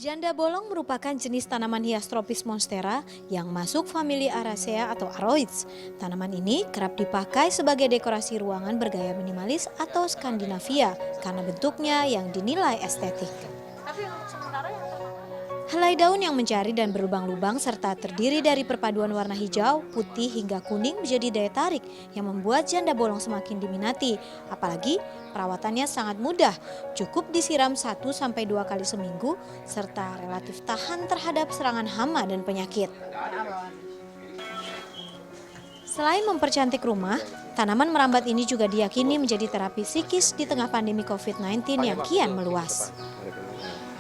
Janda bolong merupakan jenis tanaman hias tropis monstera yang masuk famili Araceae atau Aroids. Tanaman ini kerap dipakai sebagai dekorasi ruangan bergaya minimalis atau Skandinavia karena bentuknya yang dinilai estetik. Helai daun yang mencari dan berlubang-lubang serta terdiri dari perpaduan warna hijau, putih hingga kuning menjadi daya tarik yang membuat janda bolong semakin diminati. Apalagi perawatannya sangat mudah, cukup disiram 1-2 kali seminggu serta relatif tahan terhadap serangan hama dan penyakit. Selain mempercantik rumah, tanaman merambat ini juga diyakini menjadi terapi psikis di tengah pandemi COVID-19 yang kian meluas.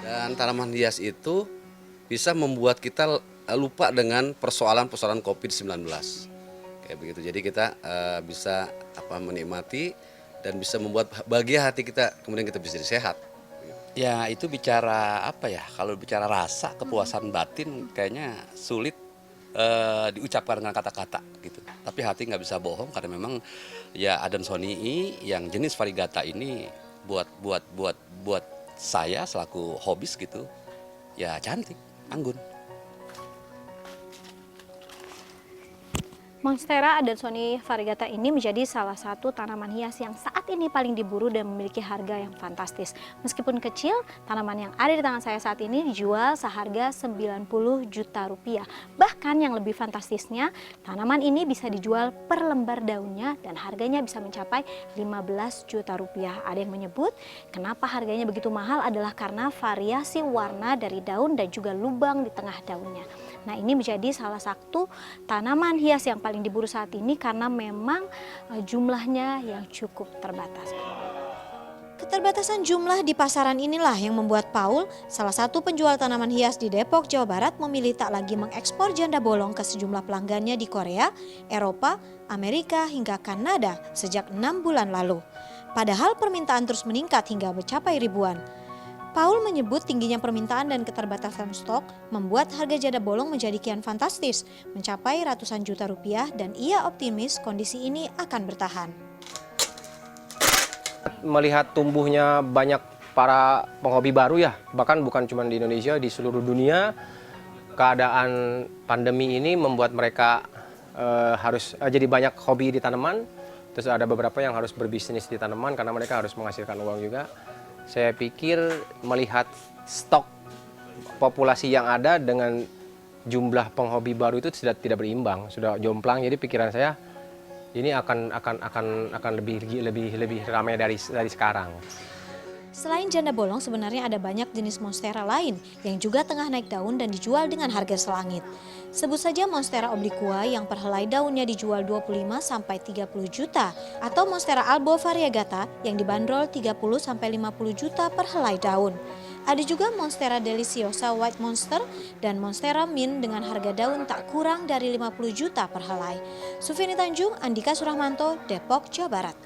Dan tanaman hias itu bisa membuat kita lupa dengan persoalan-persoalan COVID-19. Kayak begitu. Jadi kita bisa menikmati dan bisa membuat bahagia hati kita, kemudian kita bisa jadi sehat. Ya itu bicara apa ya, kalau bicara rasa, kepuasan batin kayaknya sulit diucapkan dengan kata-kata gitu. Tapi hati nggak bisa bohong karena memang ya Adansonii yang jenis variegata ini buat saya selaku hobis gitu, ya cantik, anggun. Monstera adansonii variegata ini menjadi salah satu tanaman hias yang saat ini paling diburu dan memiliki harga yang fantastis. Meskipun kecil, tanaman yang ada di tangan saya saat ini dijual seharga 90 juta rupiah. Bahkan yang lebih fantastisnya, tanaman ini bisa dijual per lembar daunnya dan harganya bisa mencapai 15 juta rupiah. Ada yang menyebut kenapa harganya begitu mahal adalah karena variasi warna dari daun dan juga lubang di tengah daunnya. Nah, ini menjadi salah satu tanaman hias yang paling diburu saat ini karena memang jumlahnya yang cukup terbatas. Keterbatasan jumlah di pasaran inilah yang membuat Paul, salah satu penjual tanaman hias di Depok, Jawa Barat, memilih tak lagi mengekspor janda bolong ke sejumlah pelanggannya di Korea, Eropa, Amerika hingga Kanada sejak 6 bulan lalu. Padahal permintaan terus meningkat hingga mencapai ribuan. Paul menyebut tingginya permintaan dan keterbatasan stok membuat harga janda bolong menjadi kian fantastis, mencapai ratusan juta rupiah, dan ia optimis kondisi ini akan bertahan. Melihat tumbuhnya banyak para penghobi baru ya, bahkan bukan cuma di Indonesia, di seluruh dunia, keadaan pandemi ini membuat mereka harus jadi banyak hobi di tanaman, terus ada beberapa yang harus berbisnis di tanaman karena mereka harus menghasilkan uang juga. Saya pikir melihat stok populasi yang ada dengan jumlah penghobi baru itu sudah tidak berimbang, sudah jomplang. Jadi pikiran saya ini akan lebih ramai dari sekarang. Selain janda bolong, sebenarnya ada banyak jenis monstera lain yang juga tengah naik daun dan dijual dengan harga selangit. Sebut saja monstera obliqua yang per helai daunnya dijual 25-30 juta atau monstera albo variegata yang dibanderol 30-50 juta per helai daun. Ada juga monstera deliciosa white monster dan monstera mint dengan harga daun tak kurang dari 50 juta per helai. Sufiani Tanjung, Andika Suramanto, Depok, Jawa Barat.